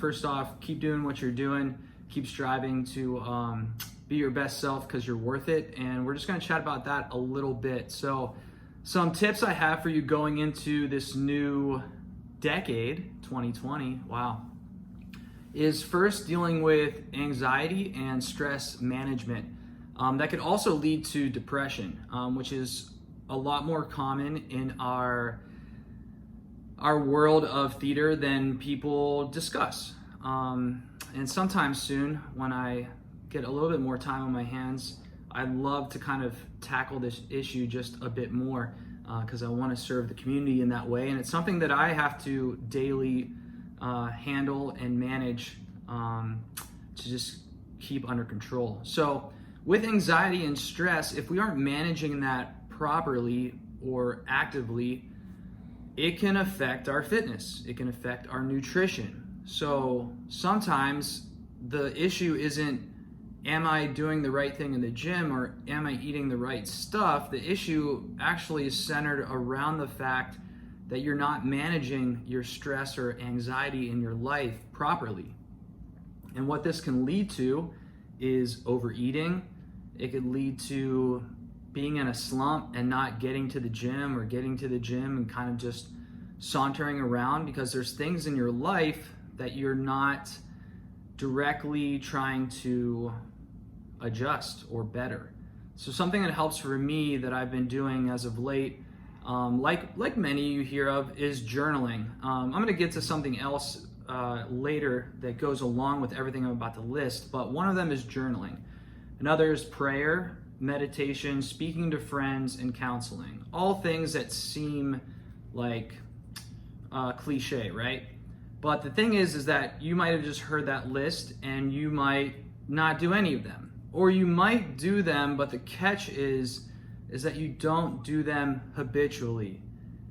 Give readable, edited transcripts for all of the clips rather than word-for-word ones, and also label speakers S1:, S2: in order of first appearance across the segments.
S1: First off, keep doing what you're doing. Keep striving to be your best self because you're worth it. And we're just going to chat about that a little bit. So some tips I have for you going into this new decade, 2020, wow, is first dealing with anxiety and stress management. That could also lead to depression, which is a lot more common in our world of theater than people discuss. And sometime soon, when I get a little bit more time on my hands, I'd love to kind of tackle this issue just a bit more because I want to serve the community in that way. And it's something that I have to daily handle and manage to just keep under control. So with anxiety and stress, if we aren't managing that properly or actively, it can affect our fitness. It can affect our nutrition. So sometimes the issue isn't, am I doing the right thing in the gym or am I eating the right stuff? The issue actually is centered around the fact that you're not managing your stress or anxiety in your life properly. And what this can lead to is overeating. It could lead to being in a slump and not getting to the gym, or getting to the gym and kind of just sauntering around because there's things in your life that you're not directly trying to adjust or better. So something that helps for me that I've been doing as of late, like many you hear of, is journaling. I'm going to get to something else later that goes along with everything I'm about to list, but one of them is journaling. Another is prayer, meditation, speaking to friends, and counseling. All things that seem like cliche, right? But the thing is that you might have just heard that list and you might not do any of them. Or you might do them, but the catch is that you don't do them habitually.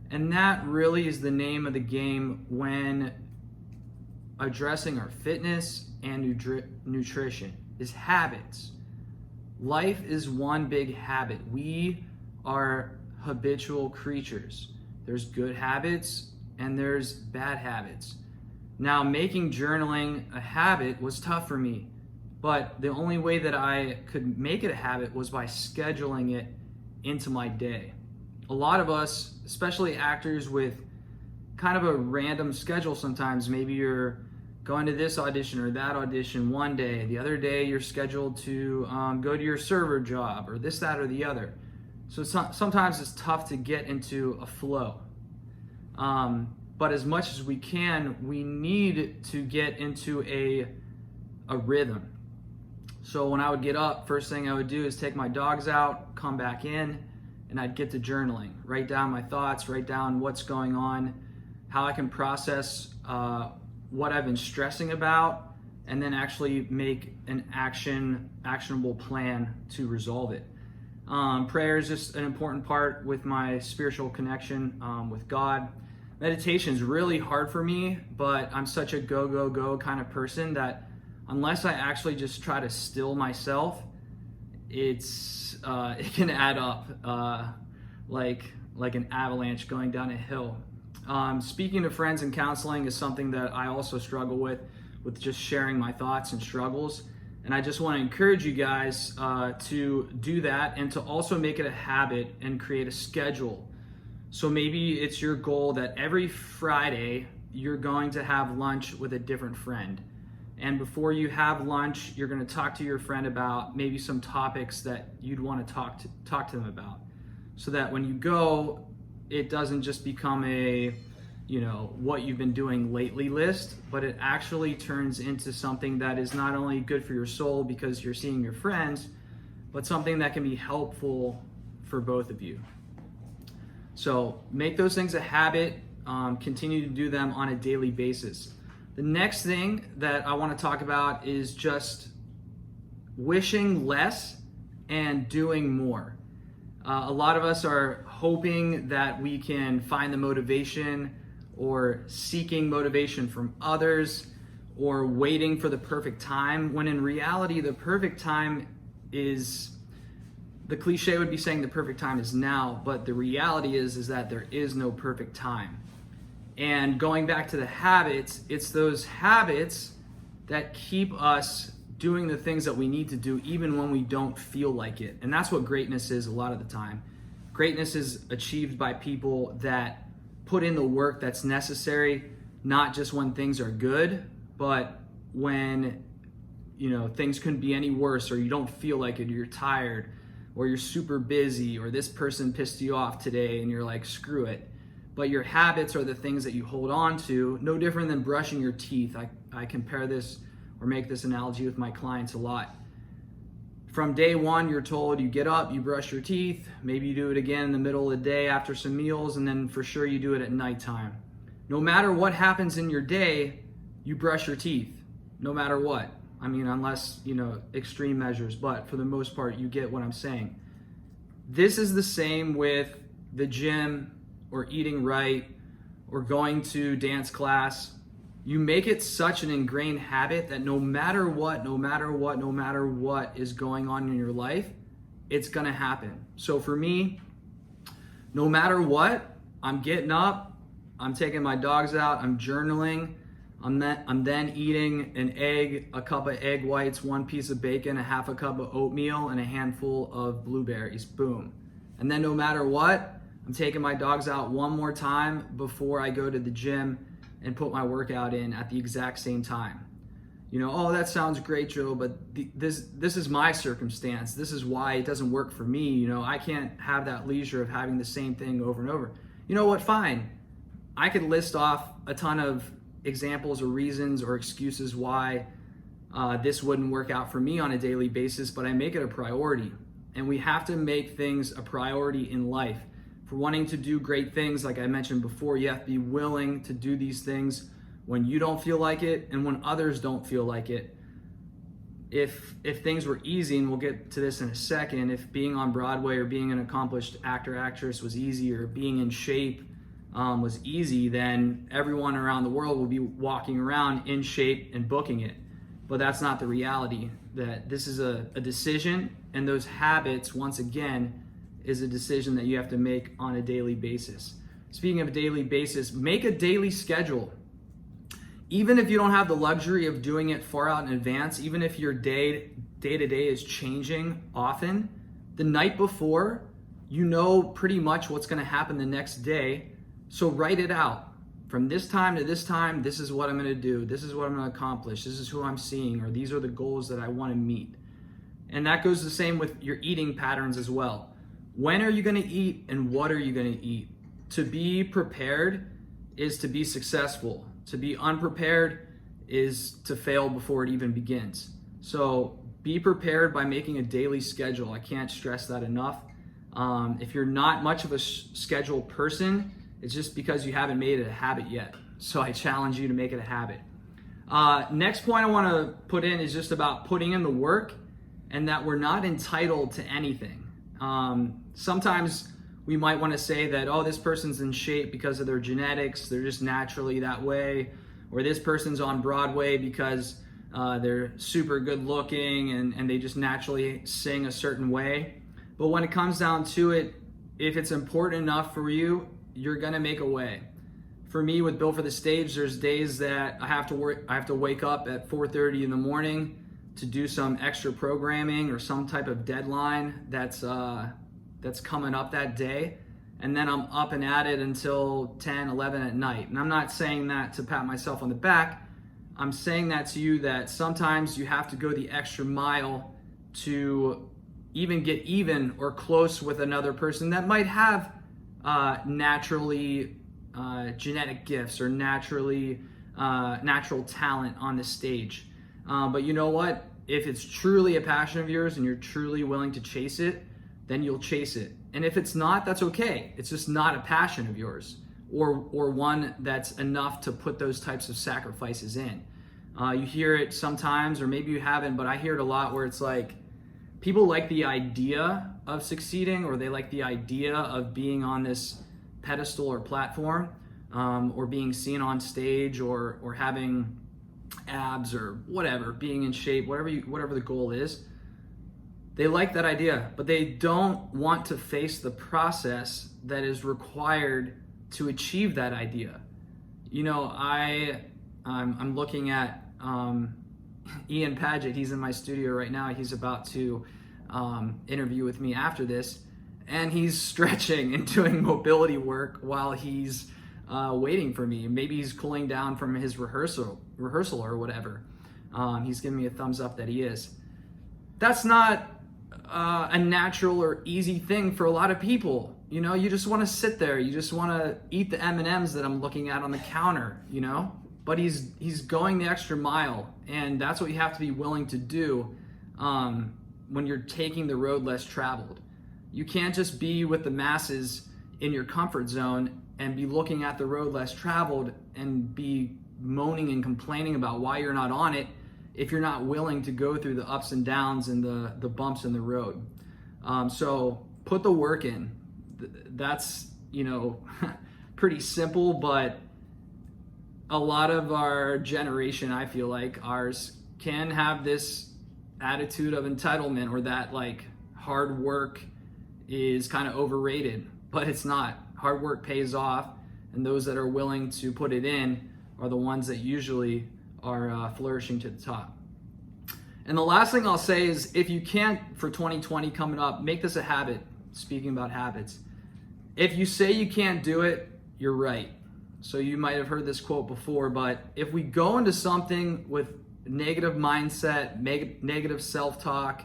S1: And that really is the name of the game when addressing our fitness and nutrition, is habits. Life is one big habit. We are habitual creatures. There's good habits and there's bad habits. Now, making journaling a habit was tough for me, but the only way that I could make it a habit was by scheduling it into my day. A lot of us, especially actors with kind of a random schedule sometimes, maybe you're going to this audition or that audition one day, the other day you're scheduled to go to your server job or this, that, or the other. So sometimes it's tough to get into a flow. But as much as we can, we need to get into a rhythm. So when I would get up, first thing I would do is take my dogs out, come back in, and I'd get to journaling. Write down my thoughts, write down what's going on, how I can process what I've been stressing about, and then actually make an actionable plan to resolve it. Prayer is just an important part with my spiritual connection with God. Meditation is really hard for me, but I'm such a go kind of person that unless I actually just try to still myself, it can add up like an avalanche going down a hill. Speaking to friends and counseling is something that I also struggle with just sharing my thoughts and struggles. And I just want to encourage you guys to do that and to also make it a habit and create a schedule. So maybe it's your goal that every Friday you're going to have lunch with a different friend. And before you have lunch, you're going to talk to your friend about maybe some topics that you'd want to talk to them about. So that when you go, it doesn't just become a, what you've been doing lately list, but it actually turns into something that is not only good for your soul because you're seeing your friends, but something that can be helpful for both of you. So make those things a habit, continue to do them on a daily basis. The next thing that I want to talk about is just wishing less and doing more. A lot of us are hoping that we can find the motivation or seeking motivation from others or waiting for the perfect time, when in reality, the perfect time is, the cliche would be saying the perfect time is now, but the reality is that there is no perfect time. And going back to the habits, it's those habits that keep us doing the things that we need to do even when we don't feel like it. And that's what greatness is a lot of the time. Greatness is achieved by people that put in the work that's necessary, not just when things are good, but when things couldn't be any worse, or you don't feel like it, or you're tired, or you're super busy, or this person pissed you off today and you're like, screw it. But your habits are the things that you hold on to, no different than brushing your teeth. I compare this or make this analogy with my clients a lot. From day one, you're told you get up, you brush your teeth, maybe you do it again in the middle of the day after some meals, and then for sure you do it at nighttime. No matter what happens in your day, you brush your teeth, no matter what. I mean, unless, extreme measures, but for the most part, you get what I'm saying. This is the same with the gym, or eating right, or going to dance class. You make it such an ingrained habit that no matter what is going on in your life, it's gonna happen. So for me, no matter what, I'm getting up, I'm taking my dogs out, I'm journaling, I'm then eating an egg, a cup of egg whites, 1 piece of bacon, a half a cup of oatmeal, and a handful of blueberries, boom. And then no matter what, I'm taking my dogs out one more time before I go to the gym and put my workout in at the exact same time. Oh, that sounds great, Joe, but this is my circumstance. This is why it doesn't work for me. I can't have that leisure of having the same thing over and over. You know what? Fine. I could list off a ton of examples or reasons or excuses why this wouldn't work out for me on a daily basis, but I make it a priority. And we have to make things a priority in life. For wanting to do great things, like I mentioned before, you have to be willing to do these things when you don't feel like it and when others don't feel like it. If things were easy, and we'll get to this in a second, if being on Broadway or being an accomplished actor, actress was easy, or being in shape was easy, then everyone around the world would be walking around in shape and booking it. But that's not the reality. That this is a decision, and those habits, once again, is a decision that you have to make on a daily basis. Speaking of a daily basis, make a daily schedule. Even if you don't have the luxury of doing it far out in advance, even if your day to day is changing often, the night before, you know pretty much what's going to happen the next day. So write it out. From this time to this time, this is what I'm going to do. This is what I'm going to accomplish. This is who I'm seeing, or these are the goals that I want to meet. And that goes the same with your eating patterns as well. When are you going to eat, and what are you going to eat? To be prepared is to be successful. To be unprepared is to fail before it even begins. So be prepared by making a daily schedule. I can't stress that enough. If you're not much of a schedule person, it's just because you haven't made it a habit yet. So I challenge you to make it a habit. Next point I want to put in is just about putting in the work, and that we're not entitled to anything. Sometimes we might want to say that, oh, this person's in shape because of their genetics, they're just naturally that way, or this person's on Broadway because they're super good looking and they just naturally sing a certain way. But when it comes down to it, if it's important enough for you, you're gonna make a way. For me, with Built for the Stage, there's days that I have to wake up at 4:30 in the morning to do some extra programming or some type of deadline that's coming up that day, and then I'm up and at it until 10, 11 at night. And I'm not saying that to pat myself on the back. I'm saying that to you that sometimes you have to go the extra mile to even get even or close with another person that might have naturally genetic gifts or natural talent on the stage. But you know what? If it's truly a passion of yours and you're truly willing to chase it, then you'll chase it. And if it's not, that's okay. It's just not a passion of yours, or one that's enough to put those types of sacrifices in. You hear it sometimes, or maybe you haven't, but I hear it a lot where it's like, people like the idea of succeeding, or they like the idea of being on this pedestal or platform, or being seen on stage, or having abs, or whatever, being in shape, whatever the goal is. They like that idea, but they don't want to face the process that is required to achieve that idea. I'm looking at Ian Paget. He's in my studio right now. He's about to interview with me after this, and he's stretching and doing mobility work while he's waiting for me. Maybe he's cooling down from his rehearsal or whatever. He's giving me a thumbs up that he is. That's not a natural or easy thing for a lot of people. You just want to sit there. You just want to eat the M&Ms that I'm looking at on the counter, But he's going the extra mile, and that's what you have to be willing to do when you're taking the road less traveled. You can't just be with the masses in your comfort zone and be looking at the road less traveled and be moaning and complaining about why you're not on it if you're not willing to go through the ups and downs and the bumps in the road. So put the work in. That's, pretty simple, but a lot of our generation, I feel like ours, can have this attitude of entitlement, or that like hard work is kind of overrated, but it's not. Hard work pays off, and those that are willing to put it in are the ones that usually are flourishing to the top. And the last thing I'll say is, if you can't, for 2020 coming up, make this a habit. Speaking about habits, if you say you can't do it, you're right. So you might have heard this quote before, but if we go into something with negative mindset, negative self-talk,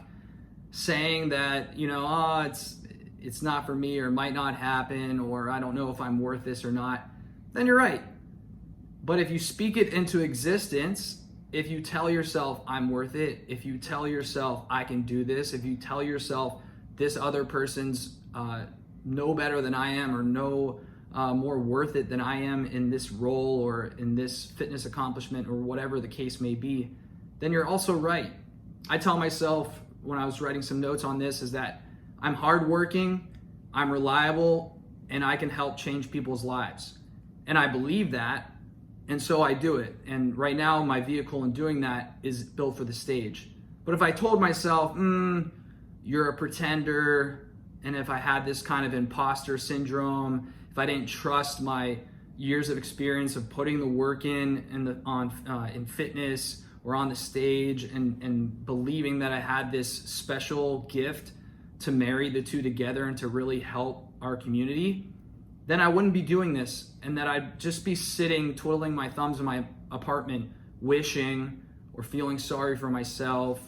S1: saying that, it's not for me, or it might not happen, or I don't know if I'm worth this or not, then you're right. But if you speak it into existence, if you tell yourself, I'm worth it, if you tell yourself, I can do this, if you tell yourself, this other person's no better than I am, or no more worth it than I am in this role or in this fitness accomplishment, or whatever the case may be, then you're also right. I tell myself when I was writing some notes on this is that I'm hardworking, I'm reliable, and I can help change people's lives. And I believe that, and so I do it. And right now, my vehicle in doing that is built for the stage. But if I told myself, you're a pretender, and if I had this kind of imposter syndrome, if I didn't trust my years of experience of putting the work in fitness or on the stage, and believing that I had this special gift to marry the two together and to really help our community, then I wouldn't be doing this, and that I'd just be sitting twiddling my thumbs in my apartment, wishing or feeling sorry for myself,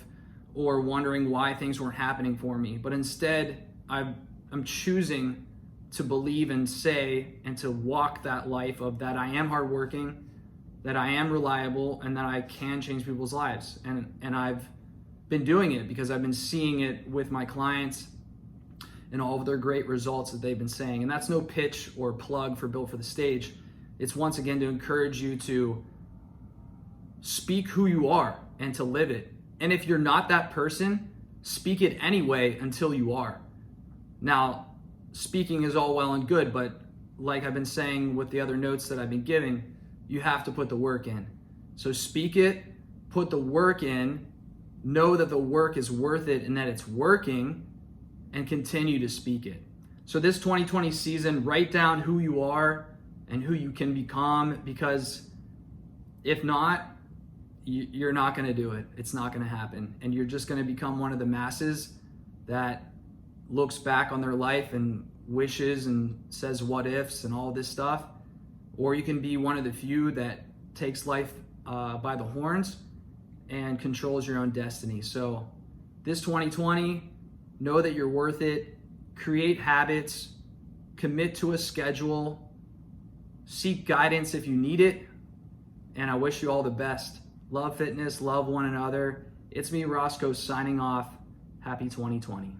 S1: or wondering why things weren't happening for me. But instead, I'm choosing to believe and say and to walk that life of that I am hardworking, that I am reliable, and that I can change people's lives. And I've been doing it because I've been seeing it with my clients and all of their great results that they've been saying. And that's no pitch or plug for Built for the Stage. It's once again to encourage you to speak who you are and to live it. And if you're not that person, speak it anyway until you are. Now, speaking is all well and good, but like I've been saying with the other notes that I've been giving, you have to put the work in. So speak it, put the work in, know that the work is worth it and that it's working, and continue to speak it. So this 2020 season, write down who you are and who you can become, because if not, you're not going to do it. It's not going to happen. And you're just going to become one of the masses that looks back on their life and wishes and says what ifs and all this stuff. Or you can be one of the few that takes life by the horns and controls your own destiny. So this 2020, know that you're worth it. Create habits. Commit to a schedule. Seek guidance if you need it. And I wish you all the best. Love fitness, love one another. It's me, Roscoe, signing off. Happy 2020.